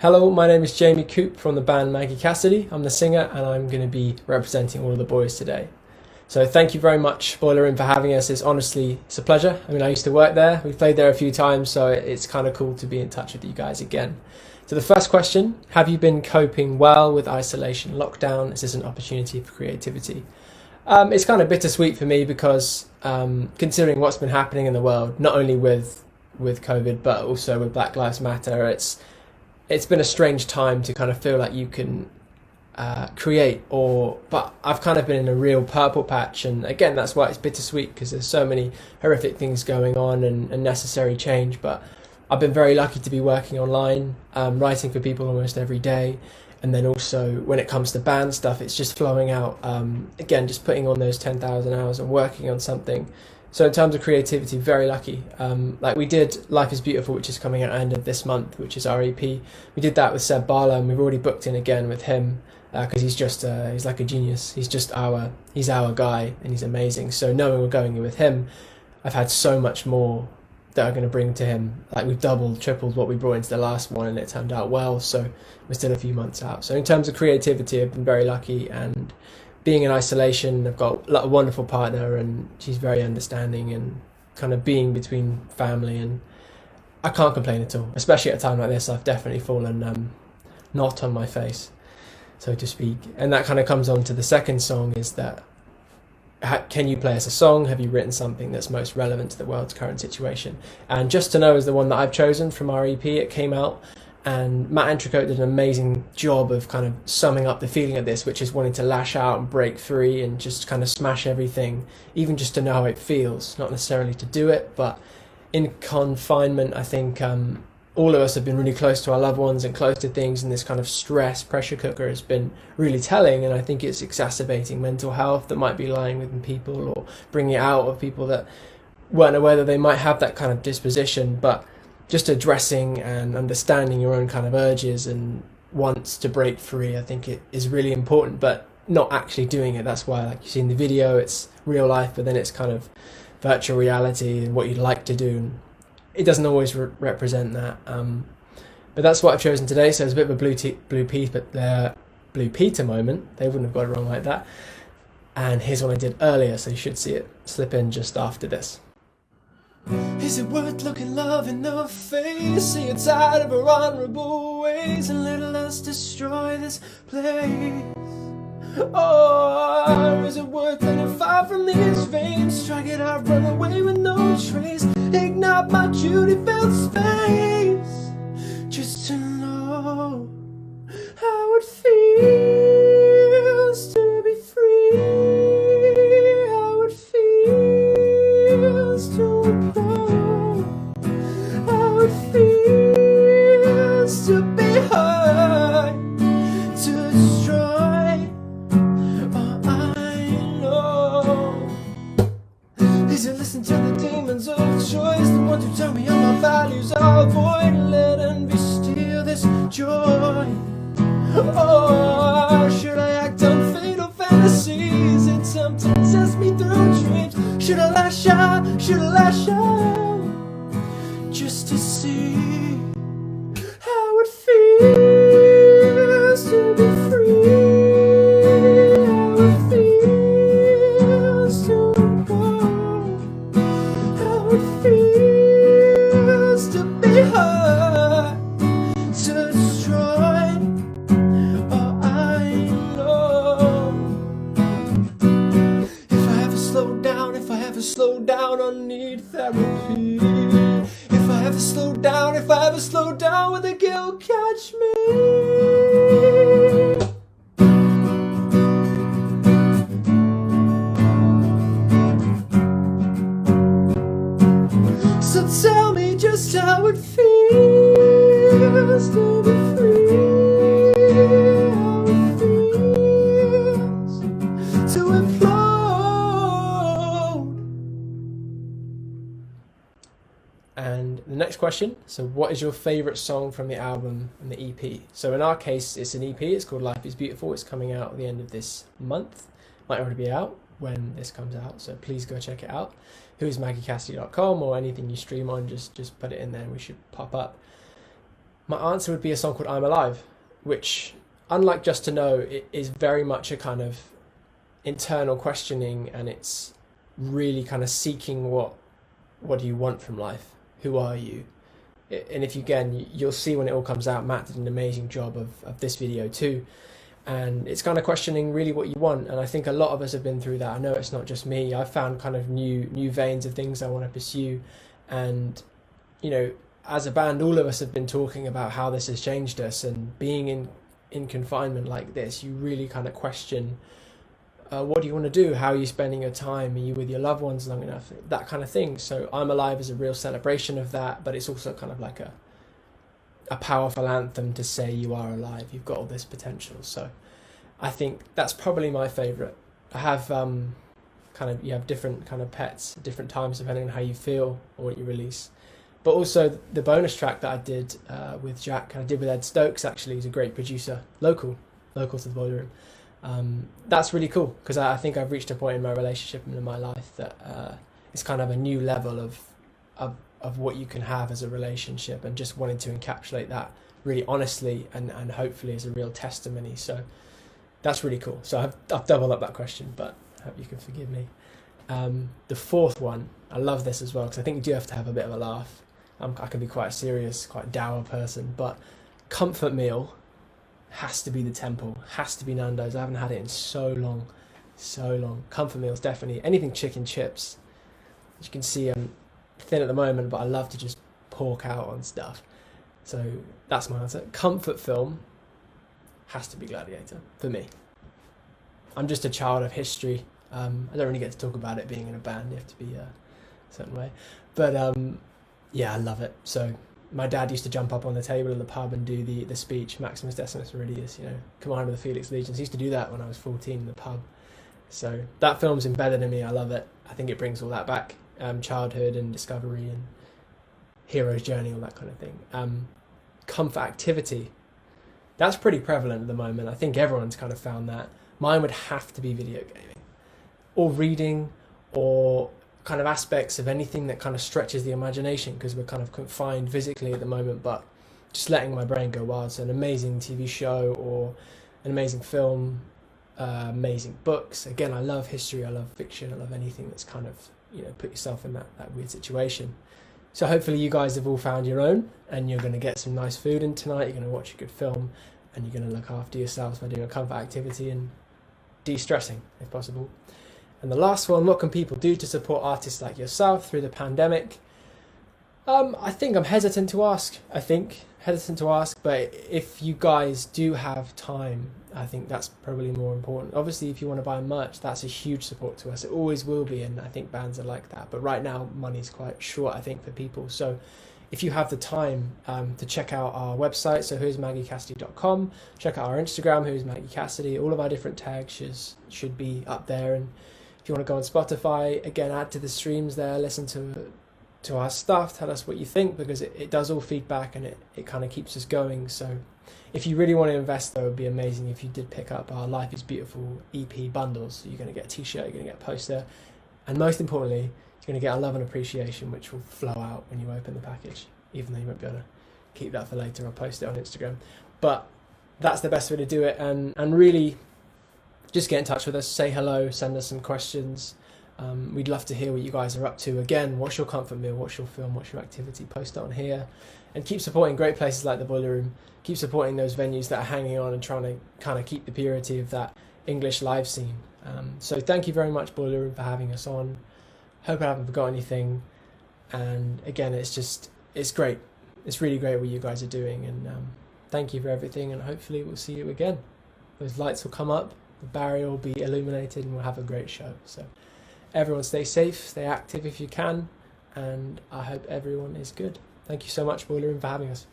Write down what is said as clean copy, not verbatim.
Hello, my name is Jamie Coop from the band Maggie Cassidy. I'm the singer and I'm going to be representing all of the boys today. So thank you very much, Boiler Room, for having us. It's a pleasure. I mean, I used to work there. We've played there a few times, so it's kind of cool to be in touch with you guys again. So the first question, have you been coping well with isolation, lockdown? Is this an opportunity for creativity? It's kind of bittersweet for me because considering what's been happening in the world, not only with COVID, but also with Black Lives Matter, it's been a strange time to kind of feel like you can create, but I've kind of been in a real purple patch, and again that's why it's bittersweet, because there's so many horrific things going on and necessary change. But I've been very lucky to be working online, writing for people almost every day, and then also when it comes to band stuff, it's just flowing out, again just putting on those 10,000 hours and working on something. So in terms of creativity, very lucky. Like we did Life is Beautiful, which is coming out at the end of this month, which is our EP. We did that with Seb Barlow, and we've already booked in again with him because he's like a genius. He's our guy, and he's amazing. So knowing we're going in with him, I've had so much more that I'm going to bring to him. Like we've doubled, tripled what we brought into the last one, and it turned out well. So we're still a few months out. So in terms of creativity, I've been very lucky, and being in isolation, I've got a wonderful partner, and she's very understanding, and kind of being between family, and I can't complain at all. Especially at a time like this, I've definitely fallen not on my face, so to speak. And that kind of comes on to the second song, is that can you play us a song? Have you written something that's most relevant to the world's current situation? And Just to Know is the one that I've chosen from our EP. It came out, and Matt Entricote did an amazing job of kind of summing up the feeling of this, which is wanting to lash out and break free and just kind of smash everything, even just to know how it feels, not necessarily to do it. But in confinement, I think all of us have been really close to our loved ones and close to things, and this kind of stress pressure cooker has been really telling, and I think it's exacerbating mental health that might be lying within people, or bringing it out of people that weren't aware that they might have that kind of disposition. But just addressing and understanding your own kind of urges and wants to break free, I think it is really important, but not actually doing it. That's why, like you see in the video, it's real life, but then it's kind of virtual reality and what you'd like to do. It doesn't always represent that. But that's what I've chosen today. So it's a bit of a Blue Peter moment. They wouldn't have got it wrong like that. And here's what I did earlier, so you should see it slip in just after this. Is it worth looking love in the face? See you're tired of our honorable ways, and let us destroy this place. Or is it worth letting fire from these veins? Strike it out, run away with no trace. Ignite my duty-filled space, just to know how it feels to be free, how it feels to grow, how it feels to be heard, to destroy all I know. Is it listen to the demons of choice, the ones who tell me all my values are void, let envy steal this joy? Or should I act on fatal fantasies, attempt to test me through dreams? Should I lash out, just to see how it feels to be free, how it feels to go, how it feels to be heard, to destroy all I know. If I ever slow down, I need therapy. If I ever slow down, will the guilt catch me? So tell me just how it feels to be free, how it feels to implode. And the next question, so what is your favourite song from the album and the EP? So in our case, it's an EP, it's called Life is Beautiful, it's coming out at the end of this month. Might already be out when this comes out, so please go check it out. whoismaggiecassidy.com, or anything you stream on, just put it in there and we should pop up. my answer would be a song called I'm Alive, which, unlike Just to Know, it is very much a kind of internal questioning, and it's really kind of seeking what do you want from life? Who are you? And if you, again, you'll see when it all comes out, Matt did an amazing job of this video too. And it's kind of questioning really what you want. And I think a lot of us have been through that. I know it's not just me. I've found kind of new veins of things I want to pursue. And, you know, as a band, all of us have been talking about how this has changed us. And being in confinement like this, you really kind of question, what do you want to do? How are you spending your time? Are you with your loved ones long enough? That kind of thing. So I'm Alive is a real celebration of that, but it's also kind of like a powerful anthem to say you are alive. You've got all this potential. So I think that's probably my favourite. I have you have different kind of pets at different times depending on how you feel or what you release. But also the bonus track that I did with Jack, I did with Ed Stokes actually, he's a great producer, local to the Boiler Room. That's really cool because I think I've reached a point in my relationship and in my life that it's kind of a new level of what you can have as a relationship, and just wanting to encapsulate that really honestly and hopefully as a real testimony. So that's really cool. So I've doubled up that question, but I hope you can forgive me. The fourth one, I love this as well because I think you do have to have a bit of a laugh. I can be quite a serious, quite dour person, but comfort meal has to be the Temple, has to be Nando's. I haven't had it in so long. Comfort meals, definitely. Anything chicken chips. As you can see, I'm thin at the moment, but I love to just pork out on stuff. So that's my answer. Comfort film has to be Gladiator for me. I'm just a child of history. I don't really get to talk about it being in a band. You have to be a certain way. But yeah, I love it. So my dad used to jump up on the table in the pub and do the speech, Maximus Decimus Meridius, Commander of the Felix Legions. He used to do that when I was 14 in the pub. So that film's embedded in me. I love it. I think it brings all that back. Childhood and discovery and hero's journey, all that kind of thing. Comfort activity. That's pretty prevalent at the moment. I think everyone's kind of found that. Mine would have to be video gaming or reading or kind of aspects of anything that kind of stretches the imagination, because we're kind of confined physically at the moment, but just letting my brain go wild. So an amazing TV show or an amazing film, amazing books. Again, I love history, I love fiction, I love anything that's kind of, put yourself in that weird situation. So hopefully you guys have all found your own, and you're going to get some nice food in tonight, you're going to watch a good film, and you're going to look after yourselves by doing a comfort activity and de-stressing if possible. And the last one, what can people do to support artists like yourself through the pandemic? I think I'm hesitant to ask, but if you guys do have time, I think that's probably more important. Obviously, if you want to buy merch, that's a huge support to us. It always will be, and I think bands are like that. But right now, money's quite short, I think, for people. So if you have the time to check out our website, so whoismaggiecassidy.com, check out our Instagram, whoismaggiecassidy, all of our different tags should be up there. And if you want to go on Spotify, again, add to the streams there, listen to our stuff, tell us what you think, because it does all feedback and it kind of keeps us going. So if you really want to invest, though, it would be amazing if you did pick up our Life is Beautiful EP bundles. You're going to get a t-shirt, you're going to get a poster, and most importantly, you're going to get a love and appreciation, which will flow out when you open the package, even though you won't be able to keep that for later. I'll post it on Instagram. But that's the best way to do it, and really just get in touch with us, say hello, send us some questions. We'd love to hear what you guys are up to. Again, what's your comfort meal? What's your film? What's your activity? Post it on here. And keep supporting great places like the Boiler Room. Keep supporting those venues that are hanging on and trying to kind of keep the purity of that English live scene. So thank you very much, Boiler Room, for having us on. Hope I haven't forgot anything. And again, it's great. It's really great what you guys are doing. And thank you for everything. And hopefully we'll see you again. Those lights will come up. The barrier will be illuminated and we'll have a great show. So everyone stay safe, stay active if you can, and I hope everyone is good. Thank you so much, Boiler Room, for having us.